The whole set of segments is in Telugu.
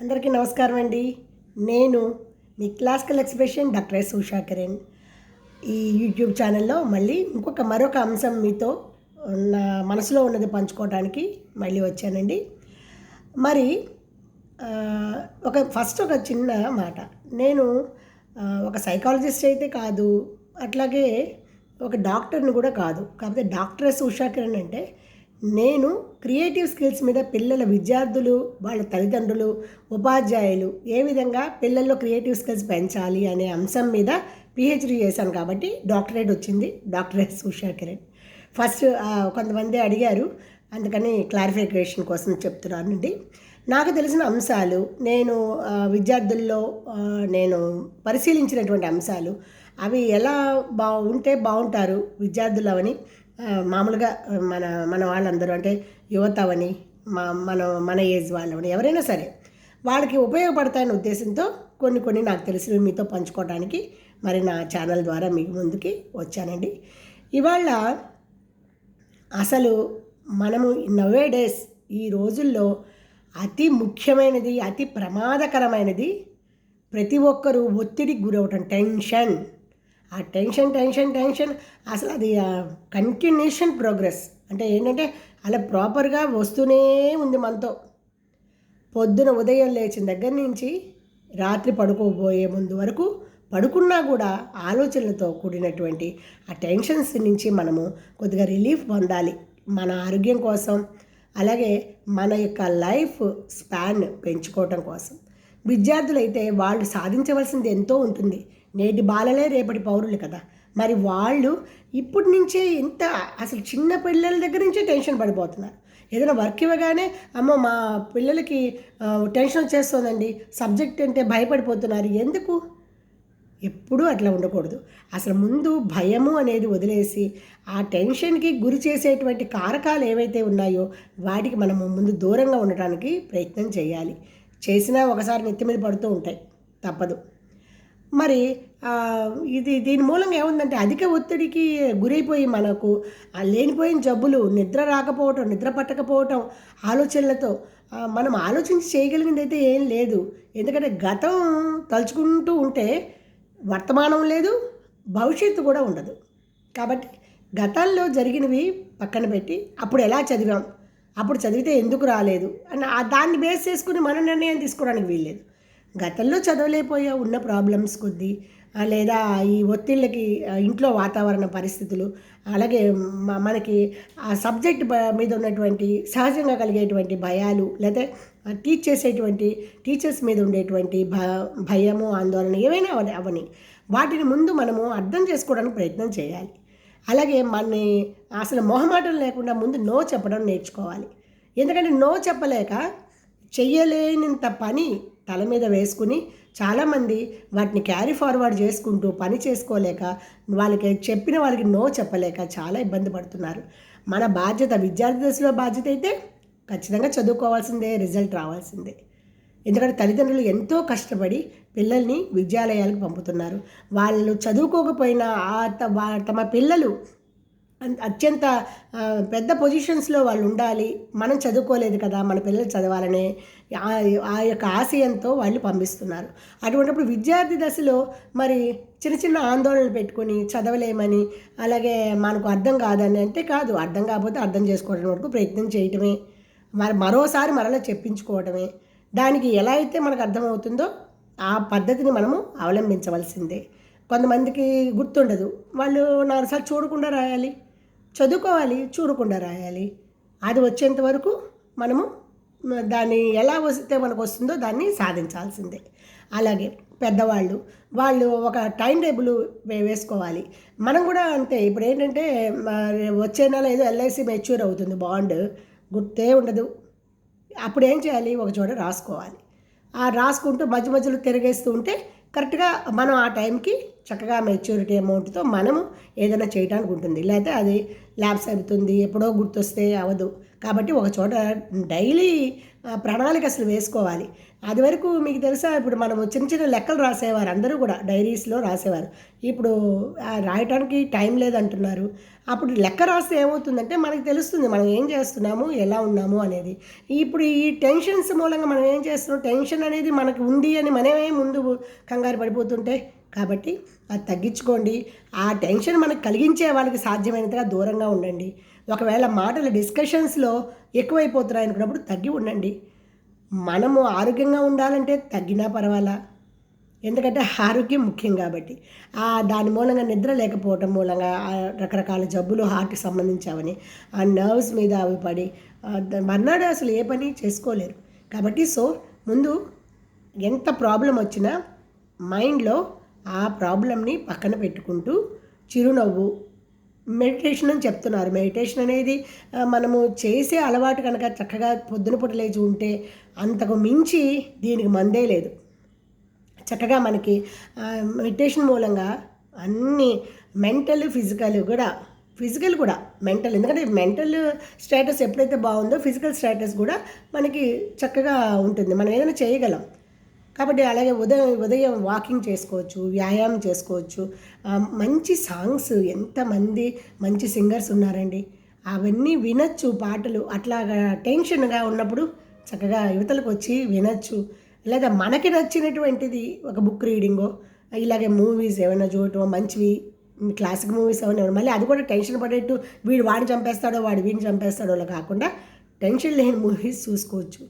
అందరికీ నమస్కారం అండి. నేను మీ classical expression doctor S. Ushakiran. ఈ యూట్యూబ్ ఛానల్‌లో మళ్ళీ మరొక అంశం మీతో నా మనసులో ఉన్నది పంచుకోవడానికి మళ్ళీ వచ్చానండి. మరి ఒక చిన్న మాట. నేను ఒక సైకాలజిస్ట్ అయితే కాదు, అట్లాగే ఒక డాక్టర్‌ని కూడా కాదు. కాకపోతే డాక్టర్ ఎస్. ఉషాకిరణ్ అంటే నేను క్రియేటివ్ స్కిల్స్ మీద విద్యార్థులు, వాళ్ళ తల్లిదండ్రులు, ఉపాధ్యాయులు ఏ విధంగా పిల్లల్లో క్రియేటివ్ స్కిల్స్ పెంచాలి అనే అంశం మీద పీహెచ్‌డీ చేశాను కాబట్టి డాక్టరేట్ వచ్చింది. Doctor S. ఉషాకిరణ్. ఫస్ట్ కొంతమంది అడిగారు, అందుకని క్లారిఫికేషన్ కోసం చెప్తున్నానండి. నాకు తెలిసిన అంశాలు, నేను విద్యార్థుల్లో నేను పరిశీలించినటువంటి అంశాలు, అవి ఎలా ఉంటే బాగుంటారు విద్యార్థులవని మామూలుగా మన మన వాళ్ళందరూ అంటే యువత అవని మన ఏజ్ వాళ్ళని ఎవరైనా సరే వాళ్ళకి ఉపయోగపడతాయనే ఉద్దేశంతో కొన్ని నాకు తెలిసినవి మీతో పంచుకోవడానికి మరి నా ఛానల్ ద్వారా మీ ముందుకి వచ్చానండి. ఇవాళ అసలు మనము నవే డేస్ ఈ రోజుల్లో అతి ముఖ్యమైనది, అతి ప్రమాదకరమైనది ప్రతి ఒక్కరూ ఒత్తిడికి గురవటం. టెన్షన్, ఆ టెన్షన్ అసలు అది కంటిన్యూషన్ ప్రోగ్రెస్. అంటే ఏంటంటే అలా ప్రాపర్గా వస్తూనే ఉంది మనతో. పొద్దున ఉదయం లేచిన దగ్గర నుంచి రాత్రి పడుకోబోయే ముందు వరకు పడుకున్నా కూడా ఆలోచనలతో కూడినటువంటి ఆ టెన్షన్స్ నుంచి మనము కొద్దిగా రిలీఫ్ పొందాలి మన ఆరోగ్యం కోసం, అలాగే మన యొక్క లైఫ్ స్పాన్ పెంచుకోవటం కోసం. విద్యార్థులైతే వాళ్ళు సాధించవలసింది ఎంతో ఉంటుంది. నేటి బాలలే రేపటి పౌరులు కదా. మరి వాళ్ళు ఇప్పటి నుంచే అసలు చిన్న పిల్లల దగ్గర నుంచే టెన్షన్ పడిపోతున్నారు. ఏదైనా వర్క్ ఇవ్వగానే అమ్మో మా పిల్లలకి టెన్షన్ వచ్చేస్తుందండి, సబ్జెక్ట్ అంటే భయపడిపోతున్నారు. ఎందుకు? ఎప్పుడూ అట్లా ఉండకూడదు. అసలు ముందు భయము అనేది వదిలేసి ఆ టెన్షన్కి గురి చేసేటువంటి కారకాలు ఏవైతే ఉన్నాయో వాటికి మనము ముందు దూరంగా ఉండటానికి ప్రయత్నం చేయాలి. చేసినా ఒకసారి నెత్తి మీద పడుతూ ఉంటాయి, తప్పదు. మరి దీని మూలంగా ఏముందంటే అధిక ఒత్తిడికి గురైపోయి మనకు లేనిపోయిన జబ్బులు, నిద్ర రాకపోవటం, నిద్ర పట్టకపోవటం, ఆలోచనలతో మనం ఆలోచించి చేయగలిగింది అయితే ఏం లేదు. ఎందుకంటే గతం తలుచుకుంటూ ఉంటే వర్తమానం లేదు, భవిష్యత్తు కూడా ఉండదు. కాబట్టి గతంలో జరిగినవి పక్కన పెట్టి అప్పుడు ఎలా చదివాం, అప్పుడు చదివితే ఎందుకు రాలేదు అని దాన్ని బేస్ చేసుకుని మన నిర్ణయం తీసుకోవడానికి వీల్లేదు. గతంలో చదవలేకపోయా ఉన్న ప్రాబ్లమ్స్ కొద్దీ, లేదా ఈ ఒత్తిళ్ళకి ఇంట్లో వాతావరణ పరిస్థితులు, అలాగే మనకి ఆ సబ్జెక్ట్ మీద ఉన్నటువంటి సహజంగా కలిగేటువంటి భయాలు, లేకపోతే టీచర్స్ మీద ఉండేటువంటి భయము, ఆందోళన ఏవైనా అవని వాటిని ముందు మనము అర్థం చేసుకోవడానికి ప్రయత్నం చేయాలి. అలాగే అసలు మొహమాటం లేకుండా ముందు నో చెప్పడం నేర్చుకోవాలి. ఎందుకంటే నో చెప్పలేక చెయ్యలేనంత పని తల మీద వేసుకుని చాలామంది వాటిని క్యారీ ఫార్వర్డ్ చేసుకుంటూ పని చేసుకోలేక, చెప్పిన వాళ్ళకి నో చెప్పలేక చాలా ఇబ్బంది పడుతున్నారు. మన బాధ్యత, విద్యార్థి దశలో బాధ్యత అయితే ఖచ్చితంగా చదువుకోవాల్సిందే, రిజల్ట్ రావాల్సిందే. ఎందుకంటే తల్లిదండ్రులు ఎంతో కష్టపడి పిల్లల్ని విద్యాలయాలకు పంపుతున్నారు. వాళ్ళు చదువుకోకపోయినా తమ పిల్లలు అత్యంత పెద్ద పొజిషన్స్లో వాళ్ళు ఉండాలి, మనం చదువుకోలేదు కదా, మన పిల్లలు చదవాలనే ఆ యొక్క ఆశయంతో వాళ్ళు పంపిస్తున్నారు. అటువంటిప్పుడు విద్యార్థి దశలో మరి చిన్న చిన్న ఆందోళనలు పెట్టుకొని చదవలేమని, అలాగే మనకు అర్థం కాదని అంటే కాదు, అర్థం కాకపోతే అర్థం చేసుకోవడం వరకు ప్రయత్నం చేయటమే, మరోసారి మరలా చెప్పించుకోవడమే. దానికి ఎలా అయితే మనకు అర్థమవుతుందో ఆ పద్ధతిని మనము అవలంబించవలసిందే. కొంతమందికి గుర్తుండదు, వాళ్ళు 4 సార్లు చూడకుండా రాయాలి, చదువుకోవాలి, చూడకుండా రాయాలి. అది వచ్చేంత వరకు మనము దాన్ని ఎలా వస్తే మనకు వస్తుందో దాన్ని సాధించాల్సిందే. అలాగే వాళ్ళు ఒక టైం టేబుల్ వేసుకోవాలి. మనం కూడా అంతే. ఇప్పుడు ఏంటంటే వచ్చే నెల ఏదో ఎల్ఐసి మెచ్యూర్ అవుతుంది, బాండ్ గుర్తే ఉండదు. అప్పుడు ఏం చేయాలి? ఒక చోట రాసుకోవాలి. రాసుకుంటూ మధ్యలో తిరిగేస్తూ ఉంటే కరెక్ట్గా మనం ఆ టైంకి చక్కగా మెచ్యూరిటీ అమౌంట్తో మనము ఏదైనా చేయడానికి ఉంటుంది. లేకపోతే అది ల్యాప్స్ అవుతుంది, ఎప్పుడో గుర్తొస్తే అవ్వదు. కాబట్టి ఒక చోట డైలీ ప్రణాళిక అసలు వేసుకోవాలి. అది వరకు మీకు తెలుసా, ఇప్పుడు మనము చిన్న చిన్న లెక్కలు రాసేవారు, అందరూ కూడా డైరీస్లో రాసేవారు. ఇప్పుడు రాయటానికి టైం లేదంటున్నారు. అప్పుడు లెక్క రాస్తే ఏమవుతుందంటే మనకు తెలుస్తుంది మనం ఏం చేస్తున్నాము, ఎలా ఉన్నాము అనేది. ఇప్పుడు ఈ టెన్షన్స్ మూలంగా మనం ఏం చేస్తున్నాం, టెన్షన్ అనేది మనకు ఉంది అని మనమే ముందు కంగారు పడిపోతుంటే, కాబట్టి అది తగ్గించుకోండి. ఆ టెన్షన్ మనకు కలిగించే వాళ్ళకి సాధ్యమైనంతగా దూరంగా ఉండండి. ఒకవేళ మాటల డిస్కషన్స్లో ఎక్కువైపోతున్నాయి అనుకున్నప్పుడు తగ్గి ఉండండి. మనము ఆరోగ్యంగా ఉండాలంటే తగ్గినా పర్వాలా, ఎందుకంటే ఆరోగ్యం ముఖ్యం కాబట్టి. దాని మూలంగా నిద్ర లేకపోవటం మూలంగా రకరకాల జబ్బులు హార్ట్కి సంబంధించావని ఆ నర్వ్స్ మీద అవి పడి మర్నాడు అసలు ఏ పని చేసుకోలేరు. కాబట్టి ముందు ఎంత ప్రాబ్లం వచ్చినా మైండ్లో ఆ ప్రాబ్లమ్ని పక్కన పెట్టుకుంటూ చిరునవ్వు, మెడిటేషన్ అని చెప్తున్నారు. మెడిటేషన్ అనేది మనము చేసే అలవాటు కనుక చక్కగా పొద్దున పూట లేచి ఉంటే అంతకు మించి దీనికి మందే లేదు. చక్కగా మనకి మెడిటేషన్ మూలంగా అన్ని మెంటల్ ఫిజికల్ కూడా మెంటల్, ఎందుకంటే మెంటల్ స్టేటస్ ఎప్పుడైతే బాగుందో ఫిజికల్ స్టేటస్ కూడా మనకి చక్కగా ఉంటుంది, మనం ఏదైనా చేయగలం. కాబట్టి అలాగే ఉదయం వాకింగ్ చేసుకోవచ్చు, వ్యాయామం చేసుకోవచ్చు. మంచి సాంగ్స్, ఎంతమంది మంచి సింగర్స్ ఉన్నారండి, అవన్నీ వినొచ్చు పాటలు. అట్లాగా టెన్షన్గా ఉన్నప్పుడు చక్కగా యువతలకు వచ్చి వినొచ్చు. లేదా మనకి నచ్చినటువంటిది ఒక బుక్ రీడింగో, ఇలాగే మూవీస్ ఏమైనా చూడటం, మంచివి క్లాసిక్ మూవీస్ ఏమైనా, మళ్ళీ అది కూడా టెన్షన్ పడేట్టు వీడు వాడిని చంపేస్తాడో వాడు వీడిని చంపేస్తాడో అలా కాకుండా టెన్షన్ లేని మూవీస్ చూసుకోవచ్చు.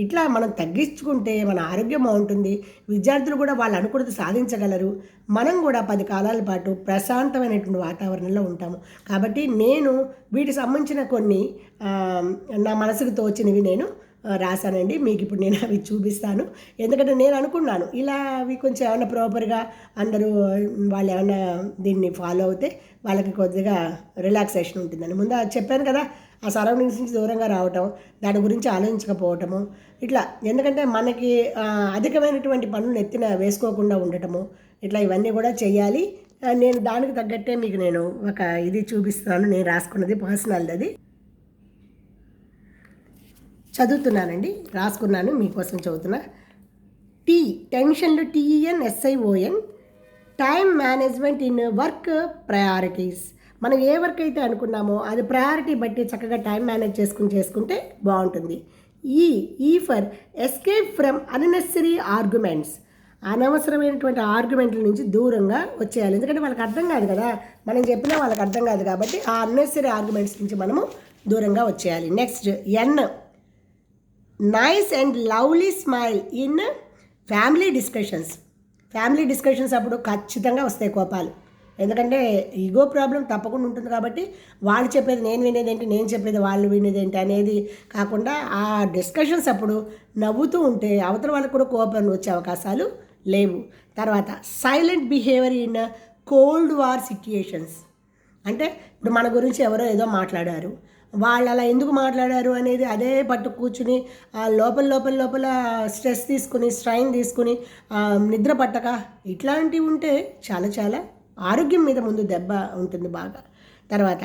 ఇట్లా మనం తగ్గించుకుంటే మన ఆరోగ్యం బాగుంటుంది. విద్యార్థులు కూడా వాళ్ళు అనుకున్నది సాధించగలరు. మనం కూడా 10 కాలాల పాటు ప్రశాంతమైనటువంటి వాతావరణంలో ఉంటాము. కాబట్టి నేను వీటికి సంబంధించిన కొన్ని నా మనసుకు తోచినవి నేను రాశానండి. మీకు ఇప్పుడు నేను అవి చూపిస్తాను. ఎందుకంటే నేను అనుకున్నాను ఇలా అవి కొంచెం ఏమైనా ప్రాపర్గా అందరూ వాళ్ళు ఏమైనా దీన్ని ఫాలో అవుతే వాళ్ళకి కొద్దిగా రిలాక్సేషన్ ఉంటుందని. ముందు చెప్పాను కదా, ఆ సరౌండింగ్స్ నుంచి దూరంగా రావటం, దాని గురించి ఆలోచించకపోవటము, ఇట్లా. ఎందుకంటే మనకి అధికమైనటువంటి పనులు ఎత్తిన వేసుకోకుండా ఉండటము, ఇట్లా ఇవన్నీ కూడా చేయాలి. నేను దానికి తగ్గట్టే మీకు నేను ఒక ఇది చూపిస్తున్నాను. నేను రాసుకున్నది పర్సనల్, అది చదువుతున్నానండి, రాసుకున్నాను, మీకోసం చదువుతున్నా. టెన్షన్లు, TENSION, time management in work priorities. మనం ఏ వర్క్ అయితే అనుకున్నామో అది ప్రయారిటీ బట్టి చక్కగా టైం మేనేజ్ చేసుకుంటే బాగుంటుంది. ఈ for escape from unnecessary arguments. అనవసరమైనటువంటి ఆర్గ్యుమెంట్ల నుంచి దూరంగా వచ్చేయాలి. ఎందుకంటే వాళ్ళకి అర్థం కాదు కదా, మనం చెప్పినా వాళ్ళకి అర్థం కాదు. కాబట్టి ఆ అన్నెసరీ ఆర్గ్యుమెంట్స్ నుంచి మనము దూరంగా వచ్చేయాలి. Next nice and lovely smile in family discussions అప్పుడు ఖచ్చితంగా వస్తాయి కోపాలు. ఎందుకంటే ఈగో ప్రాబ్లం తప్పకుండా ఉంటుంది. కాబట్టి వాళ్ళు చెప్పేది నేను వినేదేంటి, నేను చెప్పేది వాళ్ళు వినేదేంటి అనేది కాకుండా ఆ డిస్కషన్స్ అప్పుడు నవ్వుతూ ఉంటే అవతల వాళ్ళకు కూడా కోపం వచ్చే అవకాశాలు లేవు. తర్వాత silent behaviour in cold war situations. అంటే ఇప్పుడు మన గురించి ఎవరో ఏదో మాట్లాడారు, వాళ్ళు అలా ఎందుకు మాట్లాడారు అనేది అదే పట్టు కూర్చుని లోపల స్ట్రెస్ తీసుకుని, స్ట్రైన్ తీసుకుని నిద్ర పట్టక ఇట్లాంటివి ఉంటే చాలా ఆరోగ్యం మీద ముందు దెబ్బ ఉంటుంది బాగా. తర్వాత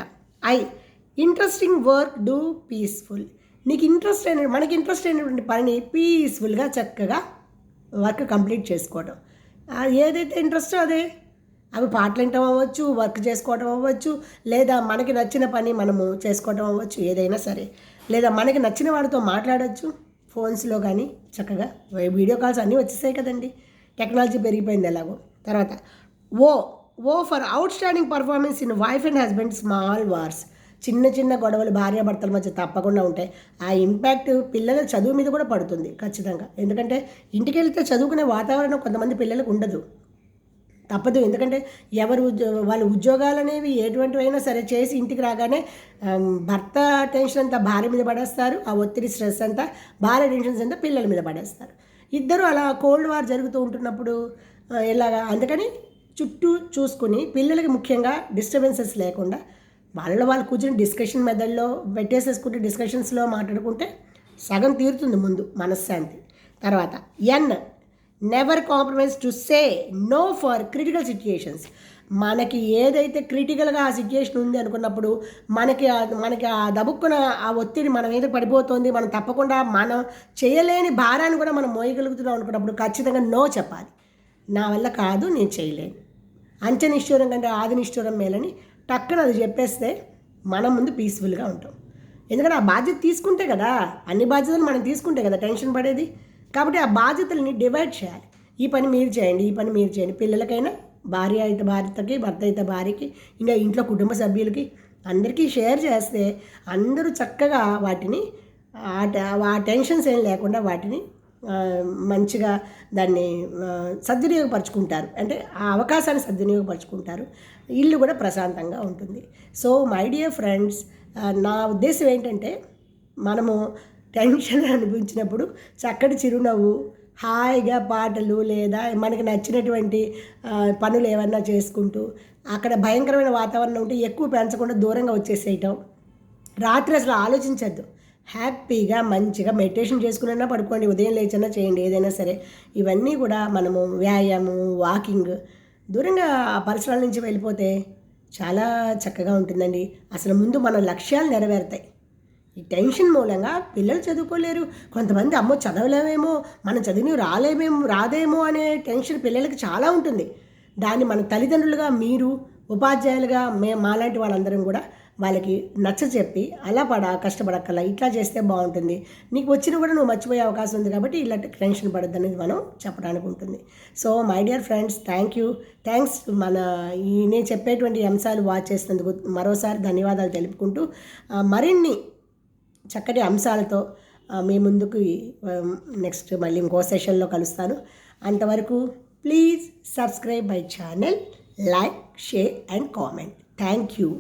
ఇంట్రెస్టింగ్ వర్క్ డూ పీస్ఫుల్. మనకి ఇంట్రెస్ట్ అయినటువంటి పని పీస్ఫుల్గా చక్కగా వర్క్ కంప్లీట్ చేసుకోవడం. ఏదైతే ఇంట్రెస్టో అదే, అవి పాటలు వినటం అవ్వచ్చు, వర్క్ చేసుకోవటం అవ్వచ్చు, లేదా మనకి నచ్చిన పని మనము చేసుకోవటం అవ్వచ్చు, ఏదైనా సరే. లేదా మనకి నచ్చిన వాడితో మాట్లాడవచ్చు ఫోన్స్లో కానీ, చక్కగా వీడియో కాల్స్ అన్నీ వచ్చేసాయి కదండి, టెక్నాలజీ పెరిగిపోయింది ఎలాగో. తర్వాత ఓ for outstanding performance in wife and husband small wars. చిన్న గొడవలు భార్యాభర్తల మధ్య తప్పకుండా ఉంటాయి. ఆ ఇంపాక్ట్ పిల్లల చదువు మీద కూడా పడుతుంది ఖచ్చితంగా. ఎందుకంటే ఇంటికి వెళ్తే చదువుకునే వాతావరణం కొంతమంది పిల్లలకు ఉండదు, తప్పదు. ఎందుకంటే వాళ్ళ ఉద్యోగాలు అనేవి ఎటువంటివైనా సరే చేసి ఇంటికి రాగానే భర్త టెన్షన్ అంతా భార్య మీద పడేస్తారు, ఆ ఒత్తిడి స్ట్రెస్ అంతా భార్య టెన్షన్స్ అంతా పిల్లల మీద పడేస్తారు. ఇద్దరు అలా కోల్డ్ వార్ జరుగుతూ ఉంటున్నప్పుడు ఎలాగా? అందుకని చుట్టూ చూసుకుని పిల్లలకి ముఖ్యంగా డిస్టర్బెన్సెస్ లేకుండా వాళ్ళు కూర్చొని డిస్కషన్ మెథడ్లో పెట్టేసేసుకుంటే, డిస్కషన్స్లో మాట్లాడుకుంటే సగం తీరుతుంది ముందు మనశ్శాంతి. తర్వాత never compromise to say no for critical situations. మనకి ఏదైతే క్రిటికల్గా ఆ సిచ్యుయేషన్ ఉంది అనుకున్నప్పుడు మనకి ఆ దబుక్కున ఆ ఒత్తిడి మన మీద పడిపోతుంది, మనం తప్పకుండా మనం చేయలేని భారాన్ని కూడా మనం మోయగలుగుతున్నాం అనుకున్నప్పుడు ఖచ్చితంగా నో చెప్పాలి. నా వల్ల కాదు, నేను చేయలేను, అంచెనిష్ఠూరం కంటే ఆదినిష్ఠూరం మేలని టక్కున అది చెప్పేస్తే మనం ముందు పీస్ఫుల్గా ఉంటాం. ఎందుకంటే ఆ బాధ్యత తీసుకుంటే కదా, అన్ని బాధ్యతలు మనం తీసుకుంటే కదా టెన్షన్ పడేది. కాబట్టి ఆ బాధ్యతల్ని డివైడ్ చేయాలి. ఈ పని మీరు చేయండి, ఈ పని మీరు చేయండి. పిల్లలకైనా, భార్య అయితే భార్యకి, భర్త అయితే భార్యకి, ఇంకా ఇంట్లో కుటుంబ సభ్యులకి అందరికీ షేర్ చేస్తే అందరూ చక్కగా వాటిని ఆ టెన్షన్స్ ఏం లేకుండా వాటిని మంచిగా దాన్ని సద్వినియోగపరుచుకుంటారు. అంటే ఆ అవకాశాన్ని సద్వినియోగపరుచుకుంటారు. ఇల్లు కూడా ప్రశాంతంగా ఉంటుంది. సో మై డియర్ ఫ్రెండ్స్, నా ఉద్దేశం ఏంటంటే మనము టెన్షన్ అనిపించినప్పుడు చక్కటి చిరునవ్వు, హాయిగా పాటలు లేదా మనకి నచ్చినటువంటి పనులు ఏమన్నా చేసుకుంటూ, అక్కడ భయంకరమైన వాతావరణం ఉంటే ఎక్కువ పెంచకుండా దూరంగా వచ్చేసేయటం. రాత్రి అసలు ఆలోచించద్దు, హ్యాపీగా మంచిగా మెడిటేషన్ చేసుకున్నా పడుకోండి, ఉదయం లేచన్నా చేయండి, ఏదైనా సరే. ఇవన్నీ కూడా మనము వ్యాయామం, వాకింగ్, దూరంగా ఆ పరిసరాల నుంచి వెళ్ళిపోతే చాలా చక్కగా ఉంటుందండి. అసలు ముందు మన లక్ష్యాలు నెరవేరుతాయి. ఈ టెన్షన్ మూలంగా పిల్లలు చదువుకోలేరు. కొంతమంది అమ్మో చదవలేమేమో, మనం చదివి రాదేమో అనే టెన్షన్ పిల్లలకి చాలా ఉంటుంది. దాన్ని మన తల్లిదండ్రులుగా, మీరు ఉపాధ్యాయులుగా, మాలాంటి వాళ్ళందరం కూడా వాళ్ళకి నచ్చచెప్పి అలా కష్టపడక్కల్లా ఇట్లా చేస్తే బాగుంటుంది, నీకు వచ్చినా కూడా నువ్వు మర్చిపోయే అవకాశం ఉంది, కాబట్టి ఇలా టెన్షన్ పడద్దు అనేది మనం చెప్పడానికి ఉంటుంది. So my dear friends, thanks నేను చెప్పేటువంటి అంశాలు వాచ్ చేసినందుకు మరోసారి ధన్యవాదాలు తెలుపుకుంటూ మరిన్ని చక్కటి అంశాలతో మీ ముందుకు నెక్స్ట్ మళ్ళీ ఇంకో సెషన్లో కలుస్తాను. అంతవరకు please subscribe my channel, like, share and comment. Thank you.